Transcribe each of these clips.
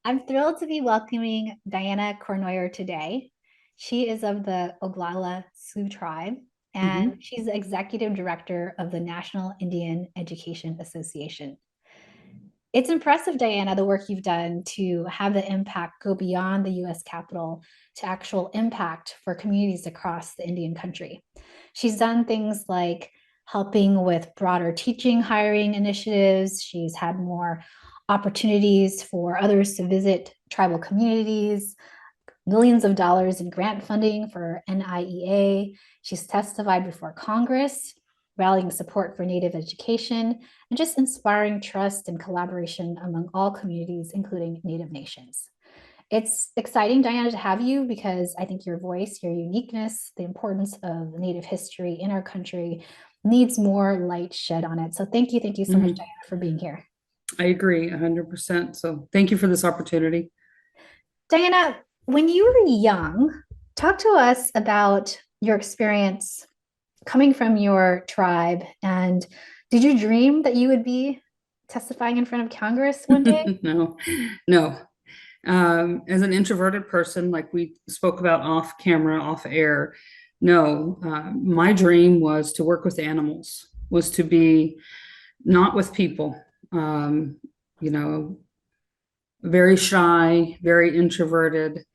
I'm thrilled to be welcoming Diana Cournoyer today. She is of the Oglala Sioux Tribe, and Hmm. she's the executive director of the National Indian Education Association. It's impressive, Diana, the work you've done to have the impact go beyond the US Capitol to actual impact for communities across the Indian country. She's done things like helping with broader teaching hiring initiatives. She's had more opportunities for others to visit tribal communities, millions of dollars in grant funding for NIEA. She's testified before Congress, rallying support for Native education, and just inspiring trust and collaboration among all communities, including Native nations. It's exciting, Diana, to have you because I think your voice, your uniqueness, the importance of Native history in our country needs more light shed on it. So thank you so much, Hmm. Diana, for being here. I agree 100%. So thank you for this opportunity. Diana, when you were young, talk to us about your experience coming from your tribe. And did you dream that you would be testifying in front of Congress one day? No, no. As an introverted person, like we spoke about off camera, off air, no, my dream was to work with animals, was to be not with people. Um, you know, very shy, very introverted,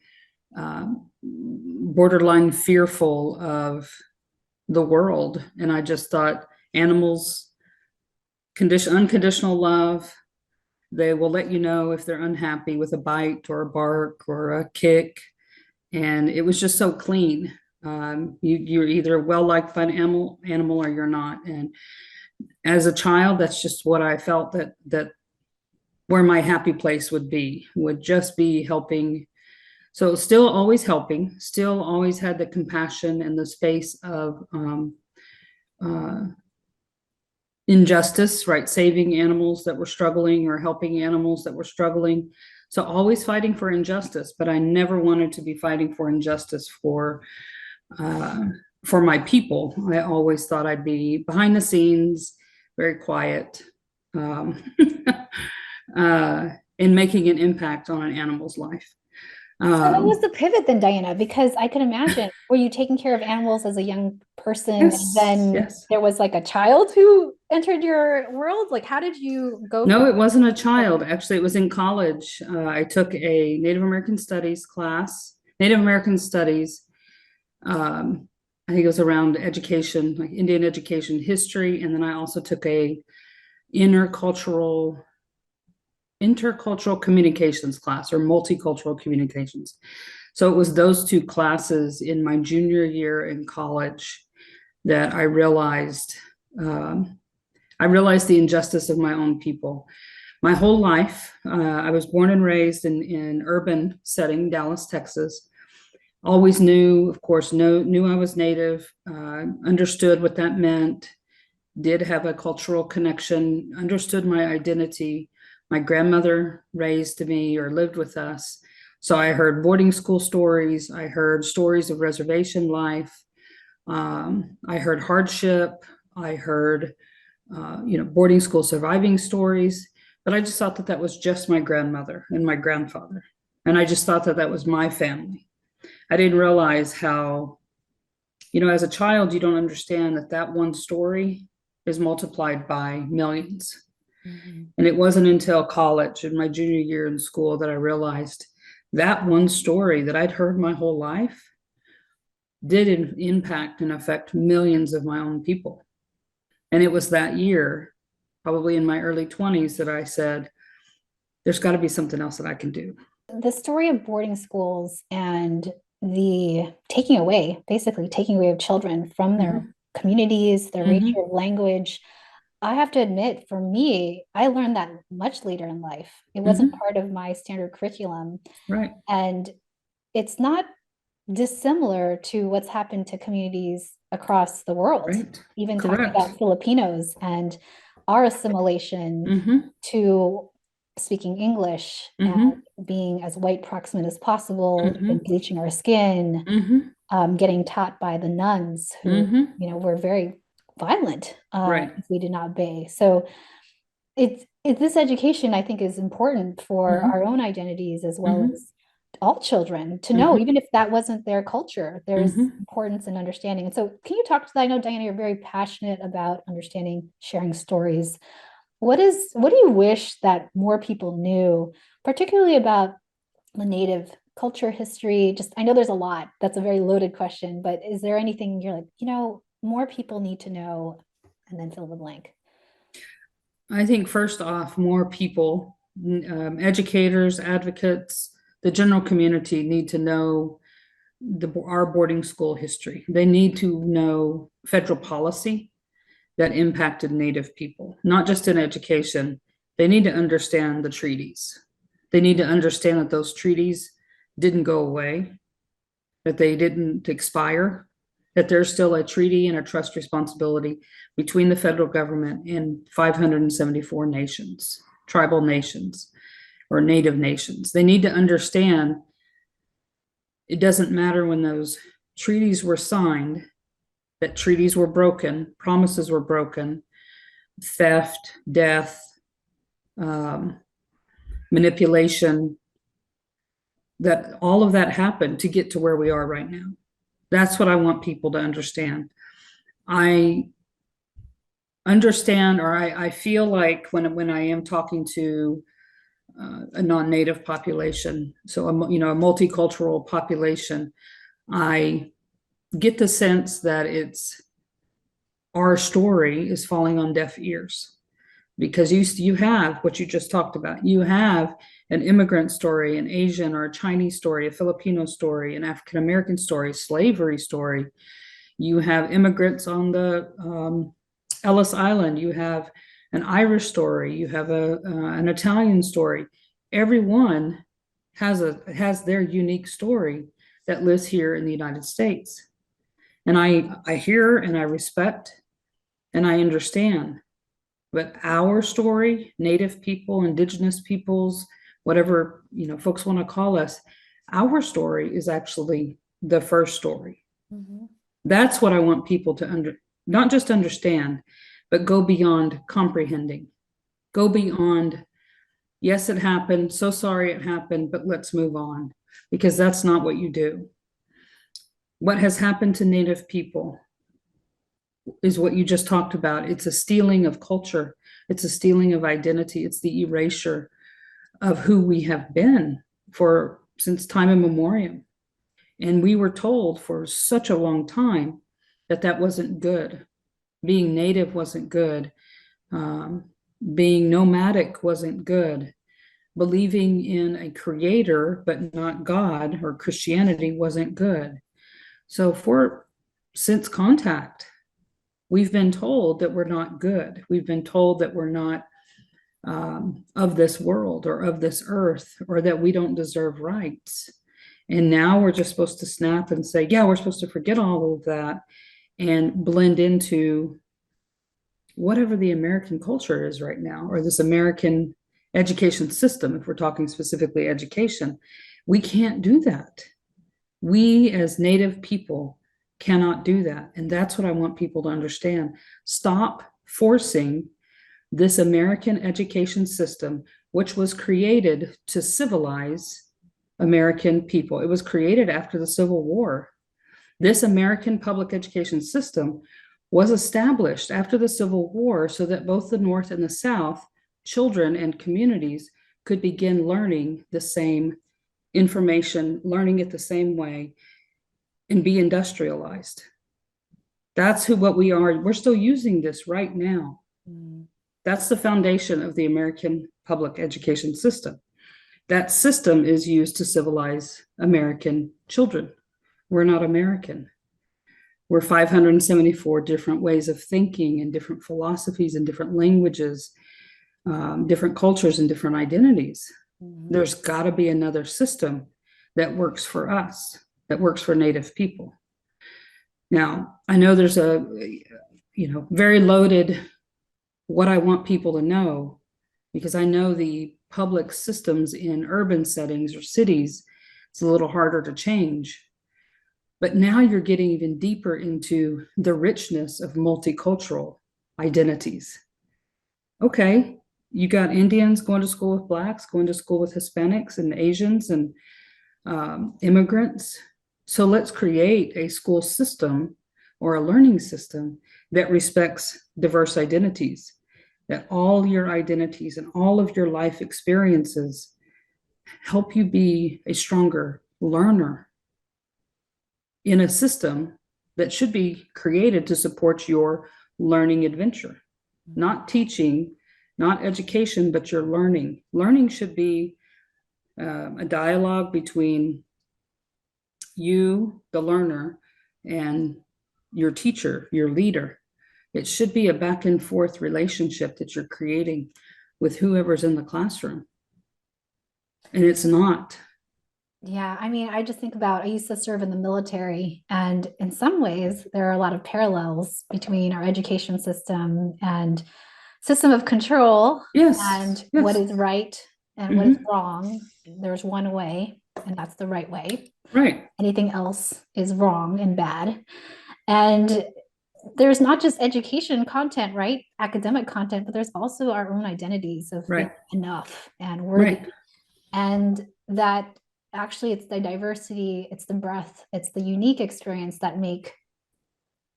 borderline fearful of the world. And I just thought animals, unconditional love. They will let you know if they're unhappy with a bite or a bark or a kick. And it was just so clean. You're either well liked by an animal or you're not. And as a child, that's just what I felt that where my happy place would just be helping. So still always helping, still always had the compassion and the space of uh, injustice, right? Saving animals that were struggling or helping animals that were struggling. So always fighting for injustice, but I never wanted to be fighting for injustice uh, for my people. I always thought I'd be behind the scenes, very quiet, um, uh, in making an impact on an animal's life. So what was Um, the pivot then, Diana? Because I can imagine, were you taking care of animals as a young person and yes, then yes. there was like a child who entered your world? Like, how did you go from No, it wasn't a child. Actually, it was in college. I took a Native American Studies class, Native American Studies. I think it was around education, like Indian education history, and then I also took a intercultural intercultural communications class or multicultural communications. So it was those two classes in my junior year in college that um, I realized the injustice of my own people. My whole life, I was born and raised in urban setting, Dallas, Texas. Always knew, of course, knew I was Native, understood what that meant, did have a cultural connection, understood my identity. My grandmother raised me or lived with us. So I heard boarding school stories. I heard stories of reservation life. I heard hardship. I heard, boarding school surviving stories. But I just thought that that was just my grandmother and my grandfather. And I just thought that that was my family. I didn't realize how, as a child, you don't understand that that one story is multiplied by millions. Mhm. And it wasn't until college in my junior year in school that I realized that one story that I'd heard my whole life did impact and affect millions of my own people. And it was that year, probably in my early 20s, that I said, there's got to be something else that I can do. The story of boarding schools and the taking away, basically taking away of children from their Mm-hmm. communities, their Mm-hmm. racial language. I have to admit, for me, I learned that much later in life. It wasn't Mm-hmm. part of my standard curriculum. Right. And it's not dissimilar to what's happened to communities across the world, Right. even talking Correct. about Filipinos and our assimilation Mm-hmm. to speaking English and Mm-hmm. being as white proximate as possible, Mm-hmm. even bleaching our skin, Mm-hmm. getting taught by the nuns who, Mm-hmm. were very violent Right. if we did not obey. So it's This education, I think, is important for Mhm, our own identities as well mhm, as all children to know, mhm, even if that wasn't their culture, there's mhm. importance in understanding. And so, can you talk to that? I know, Diana, you're very passionate about understanding, sharing stories. What do you wish that more people knew, particularly about the Native culture history? Just, I know there's a lot. That's a very loaded question, but is there anything you're like, more people need to know, and then fill the blank? I think first off, more people, educators, advocates, the general community need to know our boarding school history. They need to know federal policy that impacted Native people, not just in education. They need to understand the treaties. They need to understand that those treaties didn't go away, that they didn't expire, that there's still a treaty and a trust responsibility between the federal government and 574 nations, tribal nations or native nations. They need to understand it doesn't matter when those treaties were signed, that treaties were broken, promises were broken, theft, death, um, manipulation, that all of that happened to get to where we are right now. That's what I want people to understand. I understand, or I feel like when I am talking to a non-native population, so a multicultural population, I get the sense that it's our story is falling on deaf ears because you have what you just talked about. You have an immigrant story, an Asian or a Chinese story, a Filipino story, an African American story, slavery story. You have immigrants on the Ellis Island. You have an Irish story. You have an Italian story. Everyone has their unique story that lives here in the United States. And I hear and I respect and I understand. But our story, Native people, Indigenous peoples, whatever folks want to call us, our story is actually the first story. Mhm. That's what I want people to not just understand, but go beyond comprehending. Go beyond, yes, it happened. So sorry it happened, but let's move on because that's not what you do. What has happened to Native people is what you just talked about. It's a stealing of culture, it's a stealing of identity, it's the erasure of who we have been for since time immemorial. And we were told for such a long time that that wasn't good. Being native wasn't good. Um, Being nomadic wasn't good. Believing in a creator but not God or Christianity wasn't good. So for since contact, we've been told that we're not good. We've been told that we're not of this world or of this earth, or that we don't deserve rights. And now we're just supposed to snap and say, yeah, we're supposed to forget all of that and blend into whatever the American culture is right now, or this American education system, if we're talking specifically education. We can't do that. We as Native people cannot do that. And that's what I want people to understand. Stop forcing this American education system, which was created to civilize American people. It was created after the Civil War. This American public education system was established after the Civil War so that both the North and the South, children and communities, could begin learning the same information, learning it the same way, and be industrialized. That's what we are. We're still using this right now. Mm. That's the foundation of the American public education system. That system is used to civilize American children. We're not American. We're 574 different ways of thinking and different philosophies and different languages, different cultures and different identities. Mhm. There's got to be another system that works for us, that works for Native people. Now, I know there's a very loaded what I want people to know, because I know the public systems in urban settings or cities, it's a little harder to change. But now you're getting even deeper into the richness of multicultural identities. Okay, You got Indians going to school with Blacks, going to school with Hispanics and Asians and immigrants. So let's create a school system or a learning system that respects diverse identities, that all your identities and all of your life experiences help you be a stronger learner in a system that should be created to support your learning adventure, not teaching, not education, but your learning. Learning should be a dialogue between you, the learner, and your teacher, your leader. It should be a back and forth relationship that you're creating with whoever's in the classroom. And it's not. Yeah, I mean, I just think about I used to serve in the military, and in some ways, there are a lot of parallels between our education system and system of control Yes, and what yes. is right and what is Mm-hmm. wrong. There's one way, and that's the right way. Right. Anything else is wrong and bad. And there's not just education content, right? Academic content, but there's also our own identities of Right. feeling enough and worthy. Right. And that actually it's the diversity, it's the breadth, it's the unique experience that make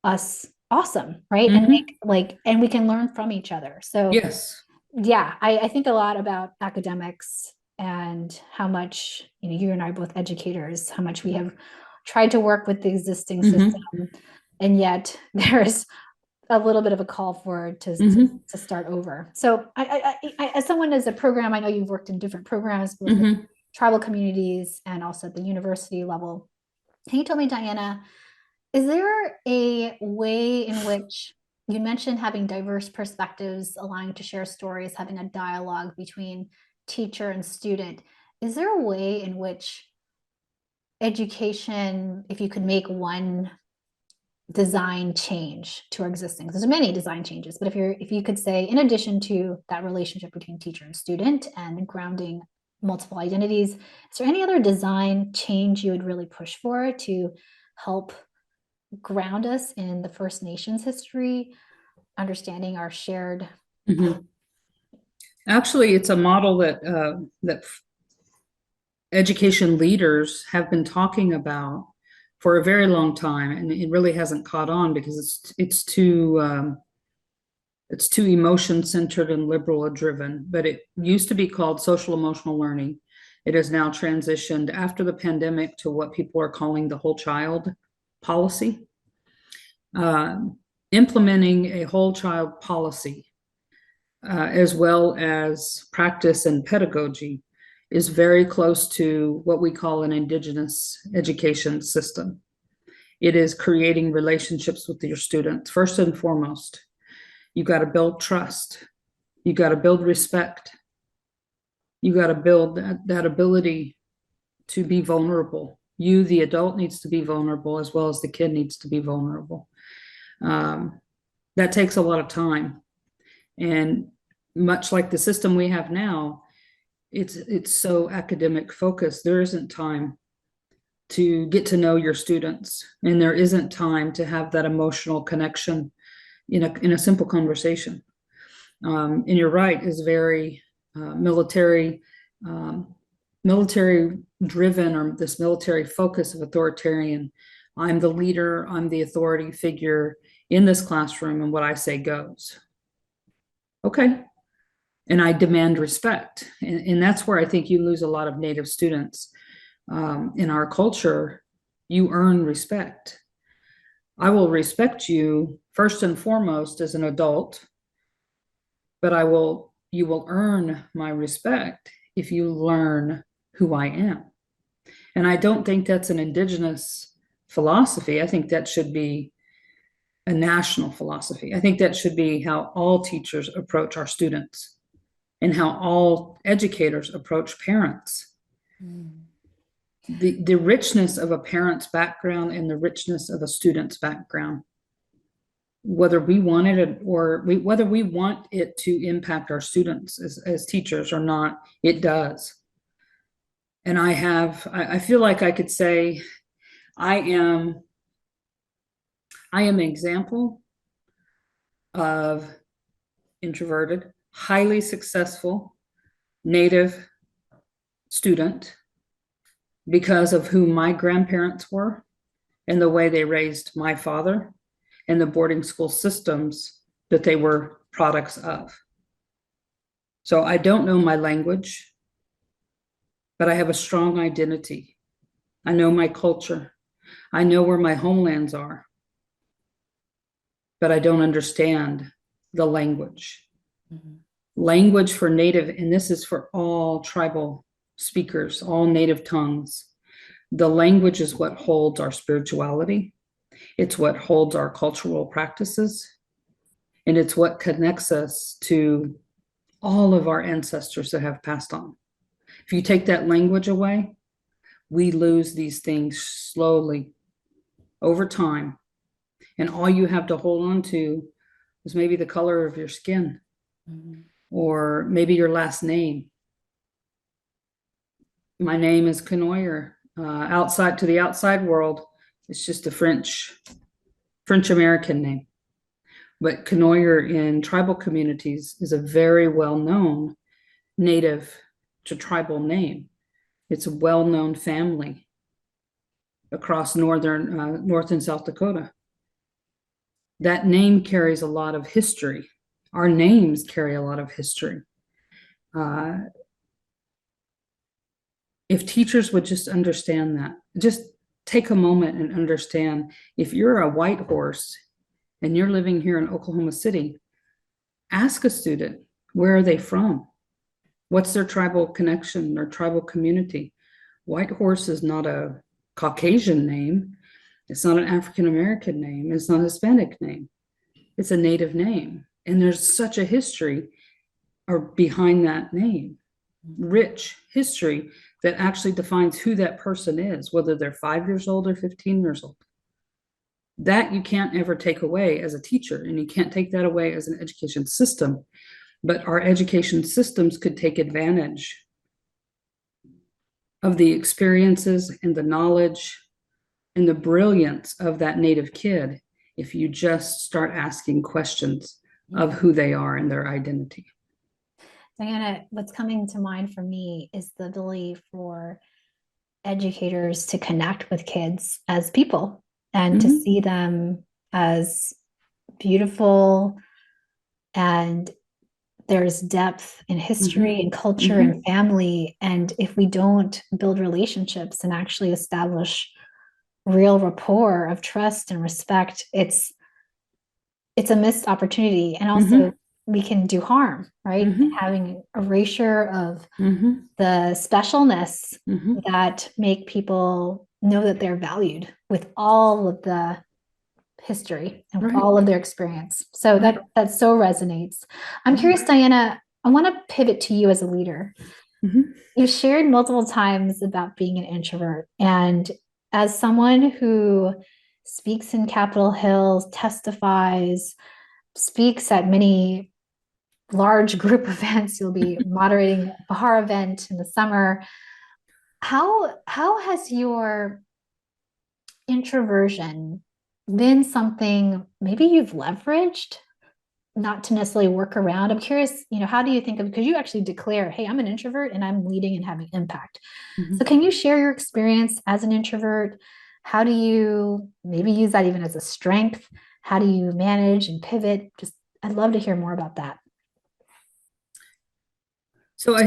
us awesome, right? And Mm-hmm. make like, and we can learn from each other. So Yes. yeah, I think a lot about academics and how much, you know, you and I are both educators, how much we have tried to work with the existing Mm-hmm. system. And yet there's a little bit of a call for it Mm-hmm. to start over. So as someone as a program, I know you've worked in different programs, both with Mm-hmm. tribal communities and also at the university level. Can you tell me, Diana, is there a way in which you mentioned having diverse perspectives, allowing to share stories, having a dialogue between teacher and student? Is there a way in which education, if you could make one design change to our existing, there's many design changes, but if you could say, in addition to that relationship between teacher and student and grounding multiple identities, is there any other design change you would really push for to help ground us in the First Nations history, understanding our shared. Mm-hmm. Actually, it's a model that education leaders have been talking about for a very long time, and it really hasn't caught on because it's too emotion centered and liberal driven. But it used to be called social emotional learning. It has now transitioned after the pandemic to what people are calling the whole child policy. Implementing a whole child policy, as well as practice and pedagogy, is very close to what we call an indigenous education system. It is creating relationships with your students. First and foremost, you got to build trust. You got to build respect. You got to build that ability to be vulnerable. You, the adult, needs to be vulnerable as well as the kid needs to be vulnerable. That takes a lot of time. And much like the system we have now, it's so academic focused. There isn't time to get to know your students, and there isn't time to have that emotional connection in a simple conversation. And you're right, is very military military driven, or this military focus of authoritarian. I'm the leader, I'm the authority figure in this classroom, and what I say goes. Okay. And I demand respect. And that's where I think you lose a lot of Native students. In our culture, you earn respect. I will respect you first and foremost as an adult, but you will earn my respect if you learn who I am. And I don't think that's an indigenous philosophy. I think that should be a national philosophy. I think that should be how all teachers approach our students and how all educators approach parents. The richness of a parent's background and the richness of a student's background, whether we want it or whether we want it to impact our students as teachers or not, it does. And I feel like I could say I am an example of introverted. highly successful Native student because of who my grandparents were and the way they raised my father and the boarding school systems that they were products of. So I don't know my language, but I have a strong identity. I know my culture. I know where my homelands are, but I don't understand the language. Mm-hmm. Language for Native, and this is for all tribal speakers, all Native tongues. The language is what holds our spirituality. It's what holds our cultural practices. And it's what connects us to all of our ancestors that have passed on. If you take that language away, we lose these things slowly over time. And all you have to hold on to is maybe the color of your skin, mm-hmm. or maybe your last name. My name is Cournoyer. Outside to the outside world, it's just a French American name. But Cournoyer in tribal communities is a very well-known Native to tribal name. It's a well-known family across North and South Dakota. That name carries a lot of history. Our names carry a lot of history. If teachers would just understand that, just take a moment and understand, if you're a white horse and you're living here in Oklahoma City, ask a student, where are they from? What's their tribal connection, their tribal community? White horse is not a Caucasian name. It's not an African American name. It's not a Hispanic name. It's a Native name. And there's such a history behind that name, rich history that actually defines who that person is, whether they're 5 years old or 15 years old. That you can't ever take away as a teacher, and you can't take that away as an education system. But our education systems could take advantage of the experiences and the knowledge and the brilliance of that Native kid if you just start asking questions of who they are and their identity. Diana, what's coming to mind for me is the ability for educators to connect with kids as people and to see them as beautiful, and there's depth in history and culture and family. And if we don't build relationships and actually establish real rapport of trust and respect, it's a missed opportunity. And also we can do harm, right? Having erasure of the specialness that make people know that they're valued with all of the history and with all of their experience. So that so resonates. I'm curious, Diana, I want to pivot to you as a leader. You shared multiple times about being an introvert, and as someone who speaks in Capitol Hill, testifies, speaks at many large group events, you'll be moderating a Bahar event in the summer. How has your introversion been something maybe you've leveraged, not to necessarily work around? I'm curious, how do you think of, because you actually declare, hey, I'm an introvert and I'm leading and having impact. So can you share your experience as an introvert? How do you maybe use that even as a strength? How do you manage and pivot? I'd love to hear more about that. So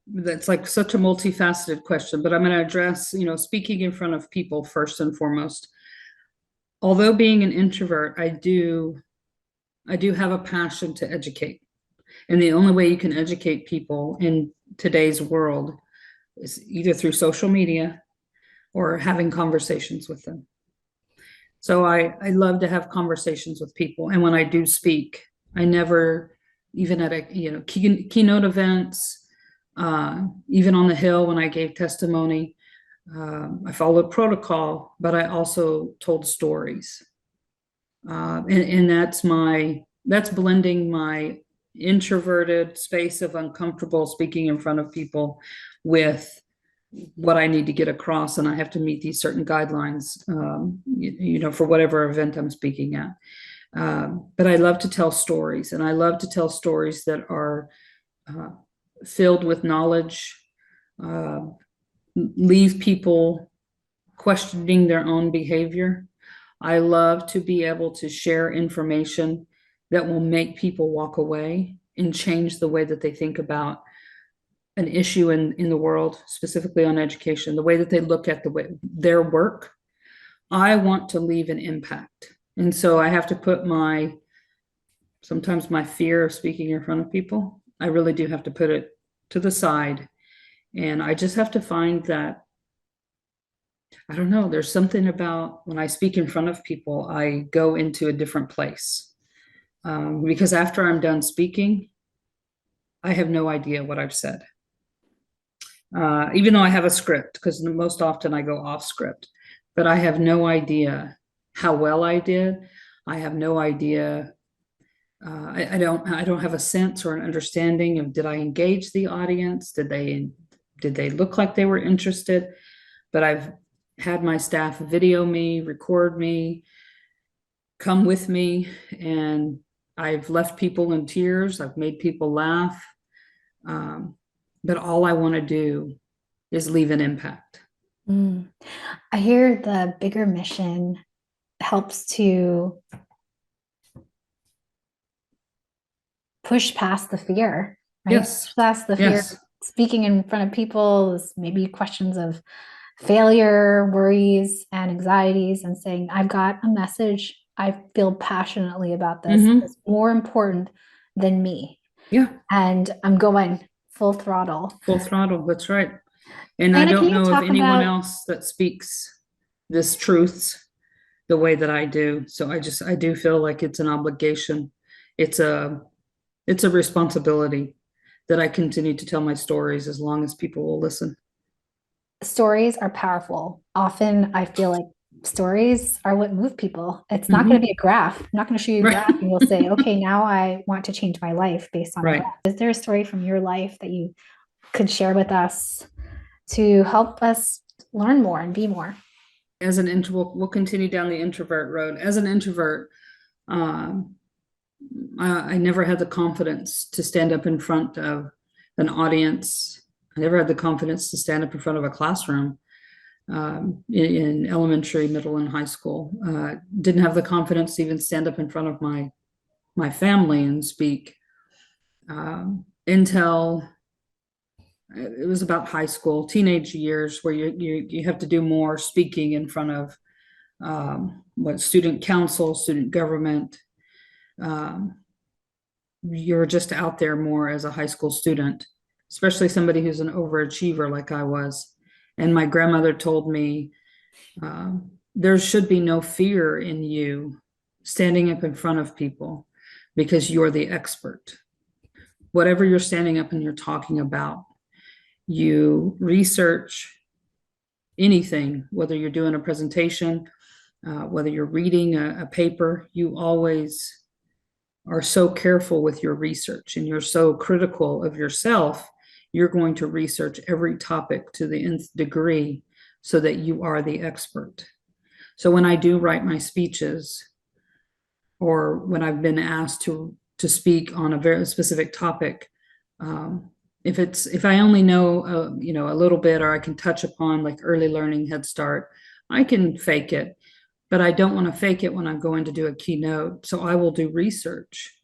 that's like such a multifaceted question, but I'm going to address, speaking in front of people first and foremost. Although being an introvert, I do have a passion to educate. And the only way you can educate people in today's world is either through social media or having conversations with them. So I love to have conversations with people. And when I do speak, I never, even at keynote events, even on the Hill when I gave testimony, I followed protocol, but I also told stories. And that's blending my introverted space of uncomfortable speaking in front of people with what I need to get across. And I have to meet these certain guidelines, for whatever event I'm speaking at. But I love to tell stories, and I love to tell stories that are uh, filled with knowledge, uh, leave people questioning their own behavior. I love to be able to share information that will make people walk away and change the way that they think about an issue in the world, specifically on education, the way that they look at their work. I want to leave an impact. And so I have to put sometimes my fear of speaking in front of people, I really do have to put it to the side. And I just have to find that, I don't know, there's something about when I speak in front of people, I go into a different place. Because after I'm done speaking, I have no idea what I've said. Even though I have a script, because most often I go off script, but I have no idea how well I did. I have no idea. I don't have a sense or an understanding of, did I engage the audience? Did they look like they were interested? But I've had my staff video me, record me, come with me, and I've left people in tears. I've made people laugh. But all I want to do is leave an impact. I hear the bigger mission helps to push past the fear, right? Yes. Push past the fear. Yes. Speaking in front of people is maybe questions of failure, worries, and anxieties, and saying, I've got a message. I feel passionately about this. It's more important than me. Yeah. And I'm going full throttle. Full throttle. That's right. And Diana, I don't can you know of talk anyone about else that speaks this truths the way that I do. So I do feel like it's an obligation. It's a responsibility that I continue to tell my stories as long as people will listen. stories are powerful. Often I feel like stories are what move people. It's not going to be a graph. I'm not going to show you a Right. graph and you'll say, okay, now I want to change my life based on a Right. graph. Is there a story from your life that you could share with us to help us learn more and be more? As an introvert, we'll continue down the introvert road. As an introvert, um, I never had the confidence to stand up in front of an audience. I never had the confidence to stand up in front of a classroom in elementary, middle, and high school. Didn't have the confidence to even stand up in front of my family and speak until it was about high school, teenage years, where you have to do more speaking in front of what student council, student government. You're just out there more as a high school student, especially somebody who's an overachiever like I was. And my grandmother told me there should be no fear in you standing up in front of people because you're the expert. Whatever you're standing up and you're talking about, you research anything, whether you're doing a presentation, whether you're reading a paper, you always are so careful with your research and you're so critical of yourself. You're going to research every topic to the nth degree so that you are the expert. So when I do write my speeches, or when I've been asked to speak on a very specific topic, if I only know a little bit, or I can touch upon like early learning, Head Start, I can fake it, but I don't want to fake it when I'm going to do a keynote. So I will do research,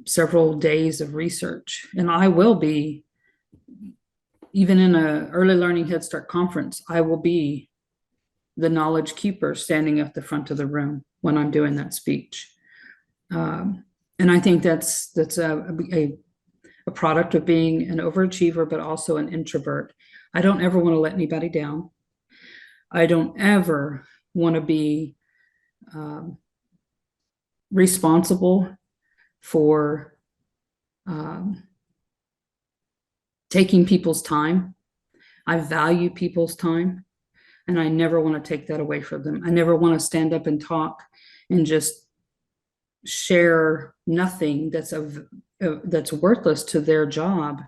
several days of research, and I will be, even in a early learning Head Start conference, I will be the knowledge keeper standing at the front of the room when I'm doing that speech. And I think that's a product of being an overachiever, but also an introvert. I don't ever want to let anybody down. I don't ever want to be responsible for taking people's time. I value people's time, and I never want to take that away from them. I never want to stand up and talk and just share nothing that's worthless to their job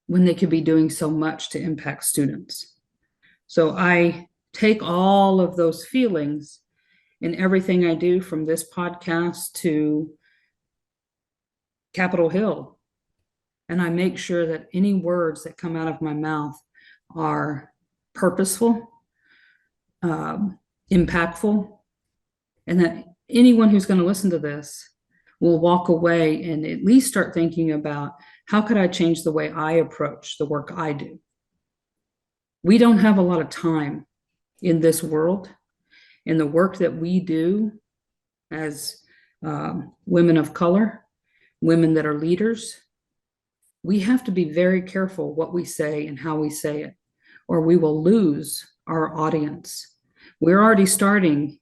when they could be doing so much to impact students. So I take all of those feelings in everything I do, from this podcast to Capitol Hill. And I make sure that any words that come out of my mouth are purposeful, impactful, and that anyone who's going to listen to this will walk away and at least start thinking about, how could I change the way I approach the work I do? We don't have a lot of time in this world, and the work that we do as women of color, women that are leaders, we have to be very careful what we say and how we say it, or we will lose our audience. We're already starting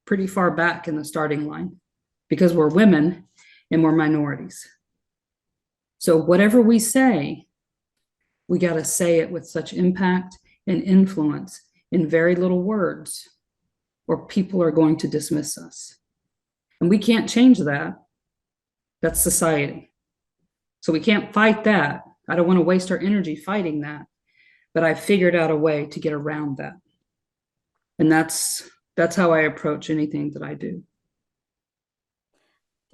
pretty far back in the starting line because we're women and we're minorities. So whatever we say, we got to say it with such impact and influence in very little words, or people are going to dismiss us. And we can't change that. That's society. So we can't fight that. I don't want to waste our energy fighting that, but I figured out a way to get around that. And that's how I approach anything that I do.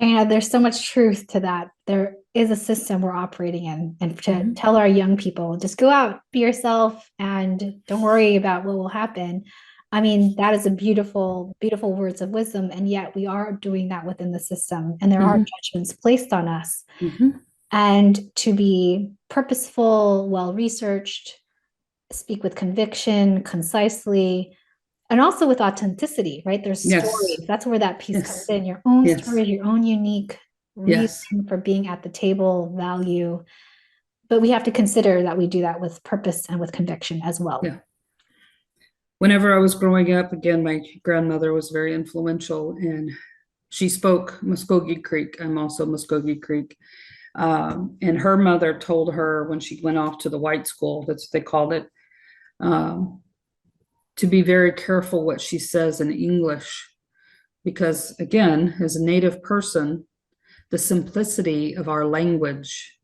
Diana, there's so much truth to that. There is a system we're operating in, and to tell our young people, just go out, be yourself, and don't worry about what will happen. I mean, that is a beautiful, beautiful words of wisdom. And yet we are doing that within the system, and there are judgments placed on us. And to be purposeful, well-researched, speak with conviction, concisely, and also with authenticity, right? There's stories. That's where that piece comes in. Your own stories, your own unique reason for being at the table, value. But we have to consider that we do that with purpose and with conviction as well. Yeah. Whenever I was growing up, again, my grandmother was very influential, and she spoke Muskogee Creek. I'm also Muskogee Creek. And her mother told her when she went off to the white school, that's what they called it, to be very careful what she says in English, because again, as a Native person, the simplicity of our language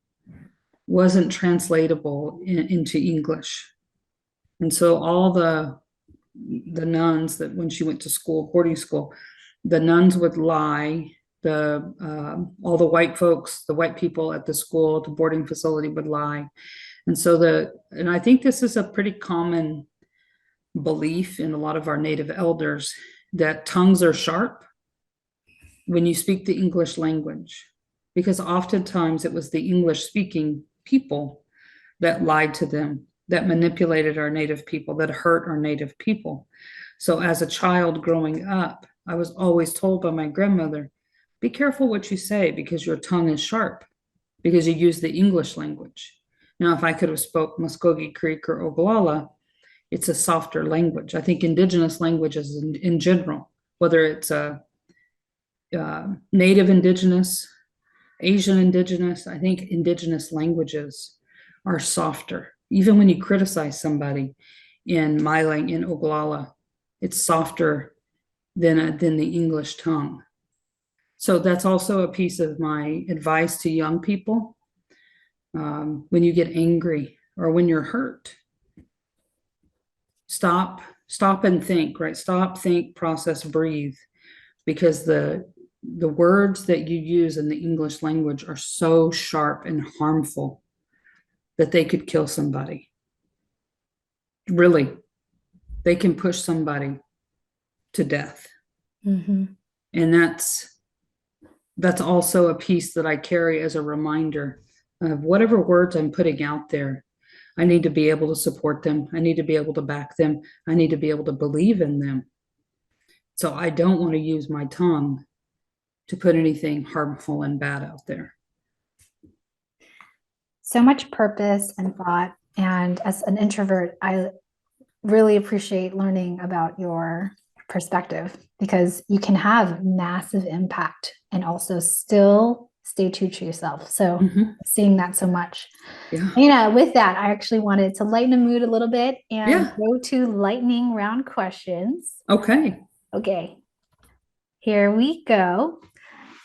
wasn't translatable into English. And so all the nuns, that when she went to school, boarding school, the nuns would lie. All the white folks, the white people at the school, at the boarding facility, would lie. And so and I think this is a pretty common belief in a lot of our Native elders, that tongues are sharp when you speak the English language, because oftentimes it was the English speaking people that lied to them, that manipulated our Native people, that hurt our Native people. So as a child growing up, I was always told by my grandmother, be careful what you say, because your tongue is sharp, because you use the English language. Now, if I could have spoke Muskogee Creek or Oglala, it's a softer language. I think indigenous languages in general, whether it's Native Indigenous, Asian Indigenous, I think indigenous languages are softer. Even when you criticize somebody in Oglala, it's softer than the English tongue. So that's also a piece of my advice to young people. When you get angry or when you're hurt, stop and think, right? Stop, think, process, breathe, because the words that you use in the English language are so sharp and harmful that they could kill somebody. Really, they can push somebody to death. And that's also a piece that I carry as a reminder of whatever words I'm putting out there. I need to be able to support them. I need to be able to back them. I need to be able to believe in them. So I don't want to use my tongue to put anything harmful and bad out there. So much purpose and thought. And as an introvert, I really appreciate learning about your perspective, because you can have massive impact and also still stay true to yourself. So seeing that so much. With that, I actually wanted to lighten the mood a little bit and go to lightning round questions. Okay. Here we go.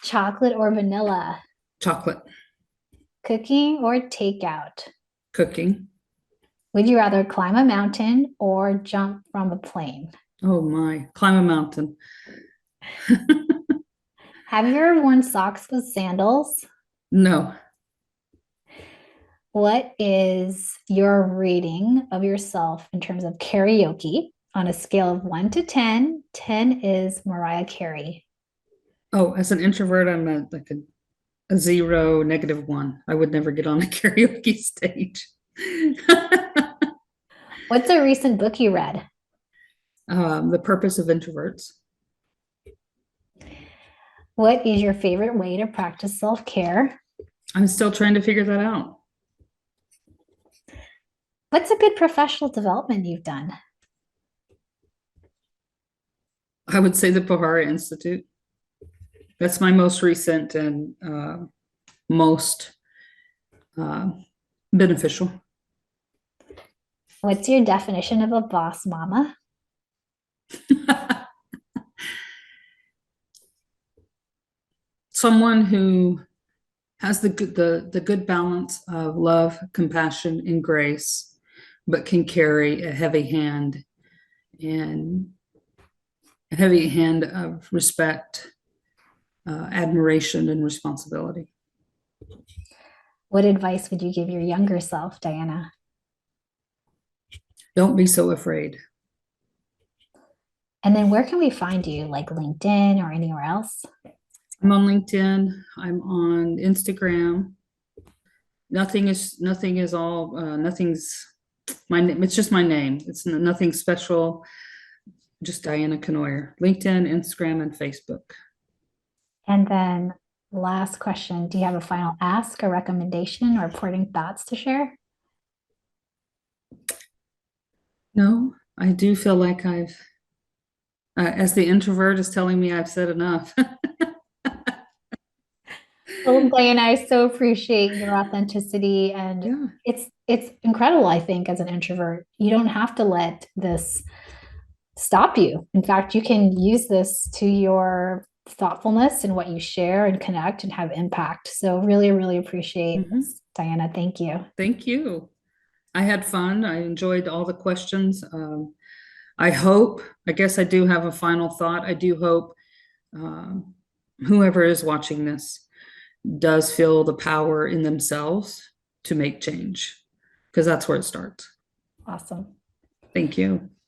Chocolate or vanilla? Chocolate. Cooking or takeout? Cooking. Would you rather climb a mountain or jump from a plane? Oh my, climb a mountain. Have you ever worn socks with sandals? No. What is your rating of yourself in terms of karaoke on a scale of 1 to 10? 10 is Mariah Carey. Oh, as an introvert, I'm a zero, -1. I would never get on a karaoke stage. What's a recent book you read? The purpose of introverts. What is your favorite way to practice self-care? I'm still trying to figure that out. What's a good professional development you've done? I would say the Pohara Institute. That's my most recent and most uh, beneficial. What's your definition of a boss mama? Someone who has the good balance of love, compassion, and grace, but can carry and a heavy hand of respect, admiration, and responsibility. What advice would you give your younger self, Diana? Don't be so afraid. And then where can we find you, like LinkedIn or anywhere else? I'm on LinkedIn. I'm on Instagram. Nothing is all nothing's my name. It's just my name. It's nothing special. Just Diana Cournoyer. LinkedIn, Instagram, and Facebook. And then last question, do you have a final ask, a recommendation, or parting thoughts to share? No, I do feel like as the introvert is telling me I've said enough. Well, Diana, I so appreciate your authenticity, and Yeah. it's incredible, I think, as an introvert. You don't have to let this stop you. In fact, you can use this to your thoughtfulness and what you share and connect and have impact. So really, really appreciate Mhm. this, Diana. Thank you. Thank you. I had fun. I enjoyed all the questions. I hope, I guess I do have a final thought. I do hope um, whoever is watching this does feel the power in themselves to make change, because that's where it starts. Awesome. Thank you.